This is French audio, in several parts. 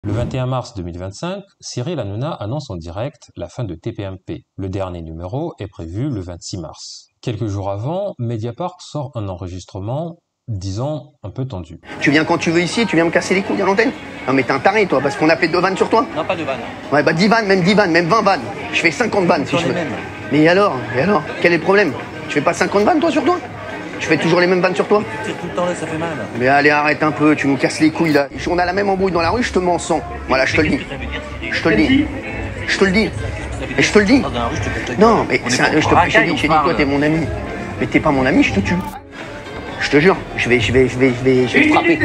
Le 21 mars 2025, Cyril Hanouna annonce en direct la fin de TPMP. Le dernier numéro est prévu le 26 mars. Quelques jours avant, Mediapart sort un enregistrement, disons, un peu tendu. Tu viens quand tu veux ici et tu viens me casser les couilles à l'antenne? Non mais t'es un taré toi, parce qu'on a fait 2 vannes sur toi? Non, pas de vannes. Ouais bah 10 vannes, même 10 vannes, même 20 vannes. Je fais 50 vannes si je veux. Mais alors? Quel est le problème? Tu fais pas 50 vannes toi sur toi? Je fais toujours les mêmes vannes sur toi? C'est tout le temps là, ça fait mal. Mais allez arrête un peu, tu nous casses les couilles là. On a la même embrouille dans la rue, je te mets en sang. Voilà, je te le dis. Je te le dis. Je te le dis. Et je te le dis. Non mais j'ai dit toi t'es mon ami. Mais t'es pas mon ami, je te tue. Je te jure, je vais te frapper.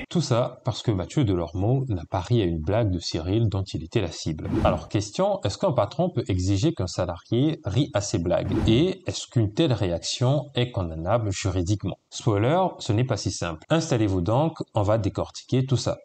Tout ça parce que Mathieu Delormeau n'a pas ri à une blague de Cyril dont il était la cible. Alors question, est-ce qu'un patron peut exiger qu'un salarié rie à ses blagues? Et est-ce qu'une telle réaction est condamnable juridiquement? Spoiler, ce n'est pas si simple. Installez-vous donc, on va décortiquer tout ça.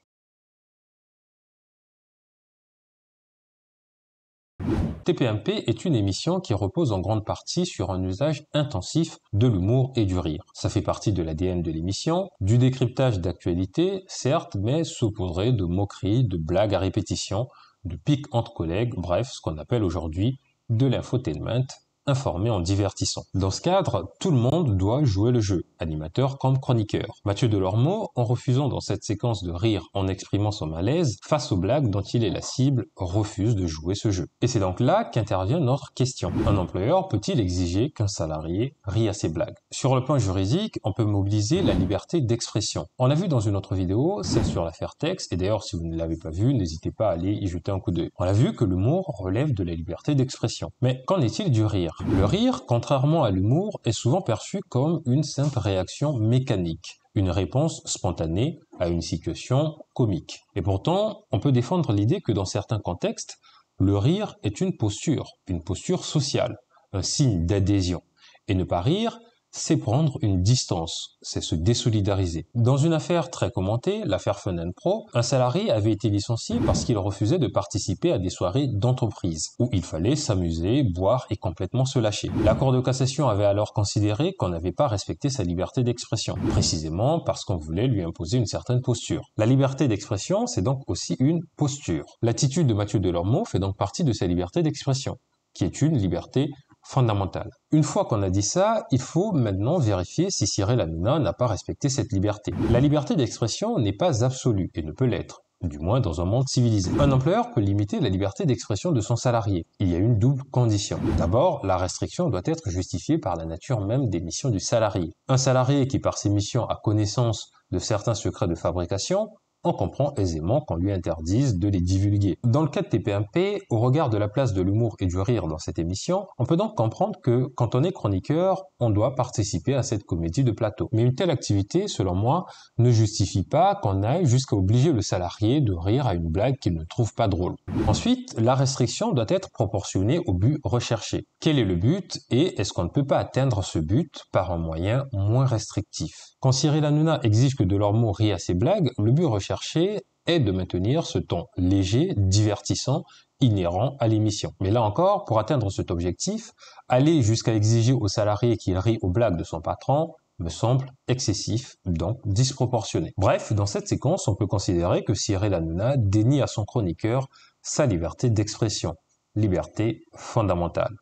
TPMP est une émission qui repose en grande partie sur un usage intensif de l'humour et du rire. Ça fait partie de l'ADN de l'émission, du décryptage d'actualité, certes, mais saupoudré de moqueries, de blagues à répétition, de piques entre collègues, bref, ce qu'on appelle aujourd'hui de l'infotainment, informé en divertissant. Dans ce cadre, tout le monde doit jouer le jeu, animateur comme chroniqueur. Mathieu Delormeau, en refusant dans cette séquence de rire en exprimant son malaise, face aux blagues dont il est la cible, refuse de jouer ce jeu. Et c'est donc là qu'intervient notre question. Un employeur peut-il exiger qu'un salarié rie à ses blagues? Sur le plan juridique, on peut mobiliser la liberté d'expression. On l'a vu dans une autre vidéo, celle sur l'affaire Tex, et d'ailleurs si vous ne l'avez pas vue, n'hésitez pas à aller y jeter un coup d'œil. On a vu que l'humour relève de la liberté d'expression. Mais qu'en est-il du rire? Le rire, contrairement à l'humour, est souvent perçu comme une simple réaction mécanique, une réponse spontanée à une situation comique. Et pourtant, on peut défendre l'idée que dans certains contextes, le rire est une posture sociale, un signe d'adhésion. Et ne pas rire, c'est prendre une distance, c'est se désolidariser. Dans une affaire très commentée, l'affaire Fun & Pro, un salarié avait été licencié parce qu'il refusait de participer à des soirées d'entreprise, où il fallait s'amuser, boire et complètement se lâcher. La Cour de cassation avait alors considéré qu'on n'avait pas respecté sa liberté d'expression, précisément parce qu'on voulait lui imposer une certaine posture. La liberté d'expression, c'est donc aussi une posture. L'attitude de Mathieu Delormeau fait donc partie de sa liberté d'expression, qui est une liberté fondamentale. Une fois qu'on a dit ça, il faut maintenant vérifier si Cyril Hanouna n'a pas respecté cette liberté. La liberté d'expression n'est pas absolue et ne peut l'être, du moins dans un monde civilisé. Un employeur peut limiter la liberté d'expression de son salarié. Il y a une double condition. D'abord, la restriction doit être justifiée par la nature même des missions du salarié. Un salarié qui par ses missions a connaissance de certains secrets de fabrication, on comprend aisément qu'on lui interdise de les divulguer. Dans le cas de TPMP, au regard de la place de l'humour et du rire dans cette émission, on peut donc comprendre que quand on est chroniqueur, on doit participer à cette comédie de plateau. Mais une telle activité, selon moi, ne justifie pas qu'on aille jusqu'à obliger le salarié de rire à une blague qu'il ne trouve pas drôle. Ensuite, la restriction doit être proportionnée au but recherché. Quel est le but et est-ce qu'on ne peut pas atteindre ce but par un moyen moins restrictif? Quand Cyril Hanouna exige que Delormeau rie à ses blagues, le but recherché est de maintenir ce ton léger, divertissant, inhérent à l'émission. Mais là encore, pour atteindre cet objectif, aller jusqu'à exiger au salarié qu'il rie aux blagues de son patron me semble excessif, donc disproportionné. Bref, dans cette séquence, on peut considérer que Cyril Hanouna dénie à son chroniqueur sa liberté d'expression, liberté fondamentale.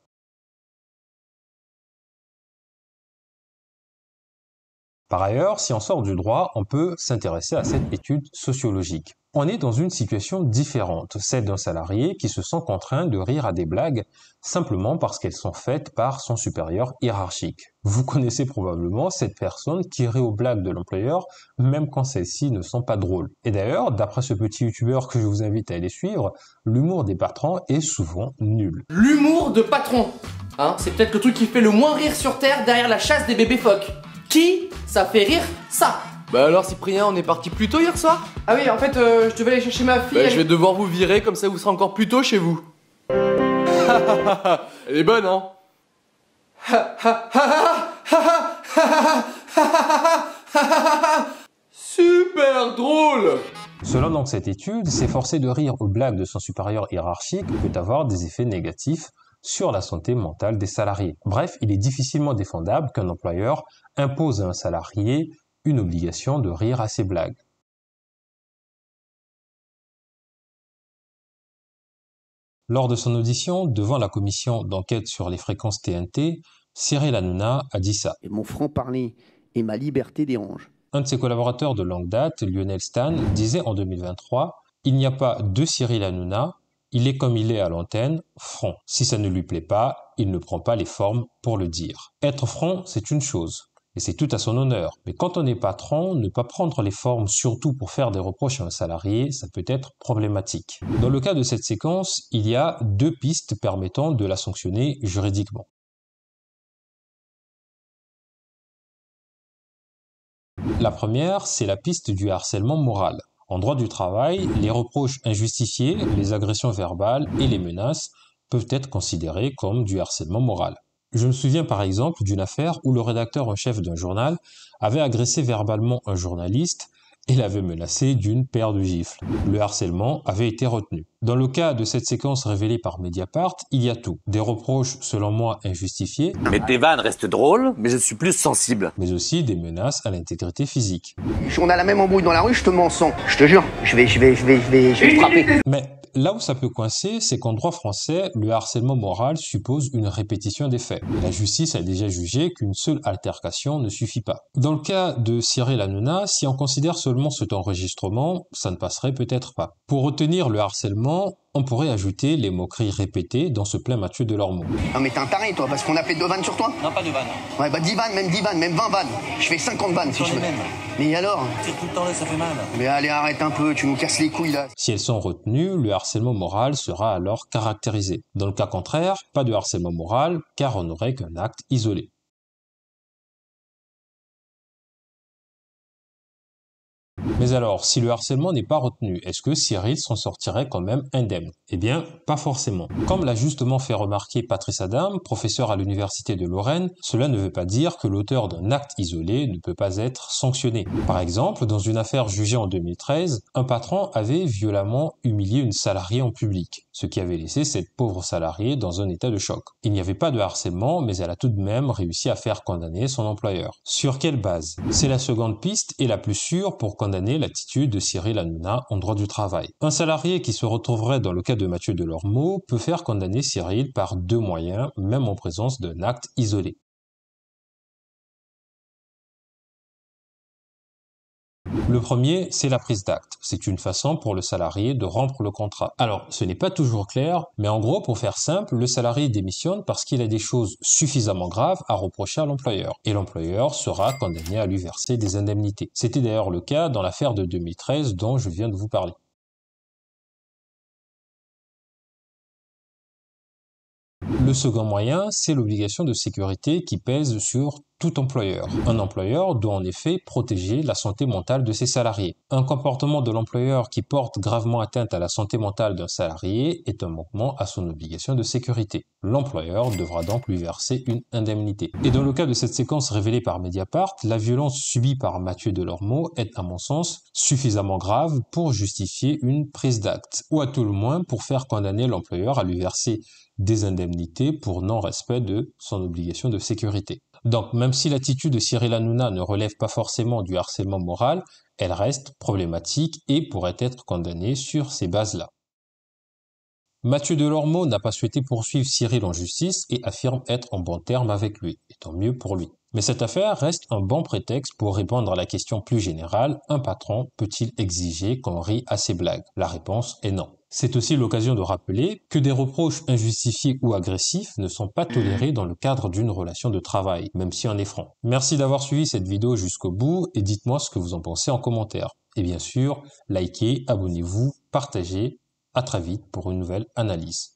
Par ailleurs, si on sort du droit, on peut s'intéresser à cette étude sociologique. On est dans une situation différente, celle d'un salarié qui se sent contraint de rire à des blagues simplement parce qu'elles sont faites par son supérieur hiérarchique. Vous connaissez probablement cette personne qui rit aux blagues de l'employeur même quand celles-ci ne sont pas drôles. Et d'ailleurs, d'après ce petit youtubeur que je vous invite à aller suivre, l'humour des patrons est souvent nul. L'humour de patron, hein, c'est peut-être le truc qui fait le moins rire sur Terre derrière la chasse des bébés phoques. Qui ça fait rire ça? Bah alors Cyprien, on est parti plus tôt hier soir? Ah oui, en fait, je devais aller chercher ma fille. Bah je vais devoir vous virer, comme ça vous serez encore plus tôt chez vous. Elle est bonne, hein? Super drôle! Selon donc cette étude, s'efforcer de rire aux blagues de son supérieur hiérarchique peut avoir des effets négatifs sur la santé mentale des salariés. Bref, il est difficilement défendable qu'un employeur impose à un salarié une obligation de rire à ses blagues. Lors de son audition devant la commission d'enquête sur les fréquences TNT, Cyril Hanouna a dit ça. Et mon franc-parler et ma liberté dérangent. Un de ses collaborateurs de longue date, Lionel Stan, disait en 2023 « Il n'y a pas de Cyril Hanouna, il est comme il est à l'antenne, franc. Si ça ne lui plaît pas, il ne prend pas les formes pour le dire. Être franc, c'est une chose. Et c'est tout à son honneur. Mais quand on est patron, ne pas prendre les formes, surtout pour faire des reproches à un salarié, ça peut être problématique. Dans le cas de cette séquence, il y a 2 pistes permettant de la sanctionner juridiquement. La première, c'est la piste du harcèlement moral. En droit du travail, les reproches injustifiés, les agressions verbales et les menaces peuvent être considérés comme du harcèlement moral. Je me souviens par exemple d'une affaire où le rédacteur en chef d'un journal avait agressé verbalement un journaliste et l'avait menacé d'une paire de gifles. Le harcèlement avait été retenu. Dans le cas de cette séquence révélée par Mediapart, il y a tout. Des reproches, selon moi, injustifiés. Mais tes vannes restent drôles, mais je suis plus sensible. Mais aussi des menaces à l'intégrité physique. On a la même embrouille dans la rue, je te mens sans. Je te jure, je vais te frapper. Mais là où ça peut coincer, c'est qu'en droit français, le harcèlement moral suppose une répétition des faits. Et la justice a déjà jugé qu'une seule altercation ne suffit pas. Dans le cas de Cyril Hanouna, si on considère seulement cet enregistrement, ça ne passerait peut-être pas. Pour retenir le harcèlement, on pourrait ajouter les moqueries répétées dont se plaint Mathieu Delormeau. Non mais t'es un taré toi, parce qu'on a fait 2 vannes sur toi. Non, pas de vannes. Ouais bah 10 vannes, même 20 vannes. Je fais 50 vannes si je veux. Mêmes. Mais alors? Tire tout le temps là, ça fait mal. Mais allez arrête un peu, tu nous casses les couilles là. Si elles sont retenues, le harcèlement moral sera alors caractérisé. Dans le cas contraire, pas de harcèlement moral, car on n'aurait qu'un acte isolé. Mais alors, si le harcèlement n'est pas retenu, est-ce que Cyril s'en sortirait quand même indemne? Eh bien, pas forcément. Comme l'a justement fait remarquer Patrice Adam, professeur à l'université de Lorraine, cela ne veut pas dire que l'auteur d'un acte isolé ne peut pas être sanctionné. Par exemple, dans une affaire jugée en 2013, un patron avait violemment humilié une salariée en public, ce qui avait laissé cette pauvre salariée dans un état de choc. Il n'y avait pas de harcèlement, mais elle a tout de même réussi à faire condamner son employeur. Sur quelle base? C'est la seconde piste et la plus sûre pour condamner l'attitude de Cyril Hanouna en droit du travail. Un salarié qui se retrouverait dans le cas de Mathieu Delormeau peut faire condamner Cyril par 2 moyens, même en présence d'un acte isolé. Le premier, c'est la prise d'acte. C'est une façon pour le salarié de rompre le contrat. Alors, ce n'est pas toujours clair, mais en gros, pour faire simple, le salarié démissionne parce qu'il a des choses suffisamment graves à reprocher à l'employeur. Et l'employeur sera condamné à lui verser des indemnités. C'était d'ailleurs le cas dans l'affaire de 2013 dont je viens de vous parler. Le second moyen, c'est l'obligation de sécurité qui pèse sur tout employeur. Un employeur doit en effet protéger la santé mentale de ses salariés. Un comportement de l'employeur qui porte gravement atteinte à la santé mentale d'un salarié est un manquement à son obligation de sécurité. L'employeur devra donc lui verser une indemnité. Et dans le cas de cette séquence révélée par Mediapart, la violence subie par Mathieu Delormeau est à mon sens suffisamment grave pour justifier une prise d'acte, ou à tout le moins pour faire condamner l'employeur à lui verser des indemnités pour non-respect de son obligation de sécurité. Donc, même si l'attitude de Cyril Hanouna ne relève pas forcément du harcèlement moral, elle reste problématique et pourrait être condamnée sur ces bases-là. Mathieu Delormeau n'a pas souhaité poursuivre Cyril en justice et affirme être en bon terme avec lui, et tant mieux pour lui. Mais cette affaire reste un bon prétexte pour répondre à la question plus générale, un patron peut-il exiger qu'on rie à ses blagues? La réponse est non. C'est aussi l'occasion de rappeler que des reproches injustifiés ou agressifs ne sont pas tolérés dans le cadre d'une relation de travail, même si on est franc. Merci d'avoir suivi cette vidéo jusqu'au bout et dites-moi ce que vous en pensez en commentaire. Et bien sûr, likez, abonnez-vous, partagez. À très vite pour une nouvelle analyse.